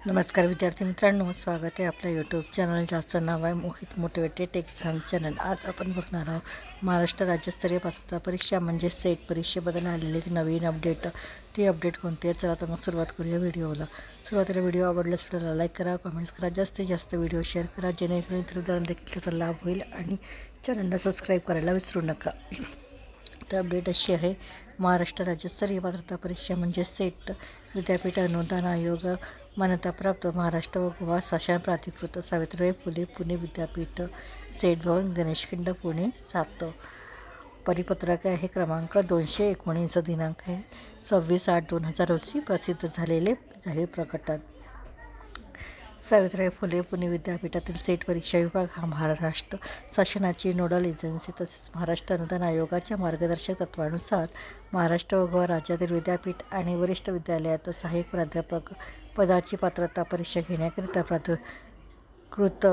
नमस्कार विद्यार्थी मित्रांनो, स्वागत आहे आपल्या यूट्यूब चॅनल ज्याचं नाव आहे मोहित मोटिवेटेड एक्झाम चॅनल। आज आपण बघणार आहोत महाराष्ट्र राज्यस्तरीय पात्रता परीक्षा म्हणजे सेट परीक्षेबद्दल आलेली एक नवीन अपडेट। ती अपडेट कोणती आहे, चला तर मग सुरुवात करूया व्हिडिओला। सुरुवातीला व्हिडिओ आवडल्यास व्हिडिओला लाईक करा, कमेंट्स करा, जास्तीत जास्त व्हिडिओ शेअर करा जेणेकरून इतरांना देखील त्याचा लाभ होईल आणि चॅनलला सबस्क्राईब करायला विसरू नका। तर अपडेट अशी आहे, महाराष्ट्र राज्यस्तरीय पात्रता परीक्षा म्हणजे सेट विद्यापीठ अनुदान आयोग मान्यताप्राप्त महाराष्ट्र व गोवा शासन प्राधिकृत सावित्रीबाई फुले पुणे विद्यापीठ सेट भवन गणेशखिंड पुणे 7 परिपत्रक आहे क्रमांक 219 दिनांक आहे 26/8/2000 रोजी प्रसिद्ध झालेले जाहीर प्रकटन। सावित्रीबाई फुले पुणे विद्यापीठातील सेट परीक्षा विभाग हा महाराष्ट्र शासनाची नोडल एजन्सी तसेच महाराष्ट्र अनुदान आयोगाच्या मार्गदर्शक तत्वानुसार महाराष्ट्र व गोवा राज्यातील विद्यापीठ आणि वरिष्ठ विद्यालयात सहाय्यक प्राध्यापक पदाची पात्रता परीक्षा घेण्याकरिता प्राधिकृत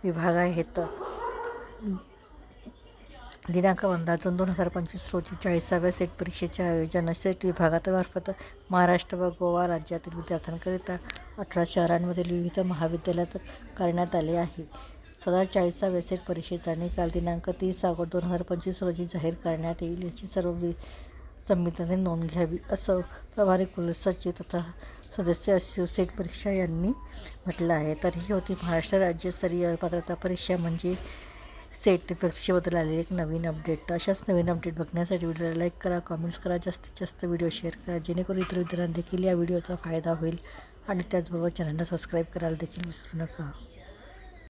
विभाग आहेत। दिनांक 15 जून 2025 रोजी 40व्या सेट परीक्षेचे आयोजन सेट विभागामार्फत महाराष्ट्र व गोवा राज्यातील विद्यार्थ्यांकरिता 18 शहरांमधील विविध महाविद्यालयात करण्यात आले आहे। सदर 40व्या सेट परीक्षेचा निकाल दिनांक 30 ऑगस्ट 2025 रोजी जाहीर करण्यात येईल, याची सर्व संबंधितांनी नोंद घ्यावी, असं प्रभारी कुलसचिव तथा सदस्य सेट परीक्षा यांनी म्हटलं आहे। तर ही होती महाराष्ट्र राज्यस्तरीय पात्रता परीक्षा म्हणजे सेट परीक्षेबद्दल आलेली एक नवीन अपडेट। अशाच नवीन अपडेट बघण्यासाठी व्हिडिओला लाईक करा, कमेंट्स करा, जास्तीत जास्त व्हिडिओ शेअर करा जेणेकरून इतर विद्यार्थ्यांना देखील या व्हिडिओचा फायदा होईल आणि त्याचबरोबर चॅनलला सबस्क्राईब करायला देखील विसरू नका।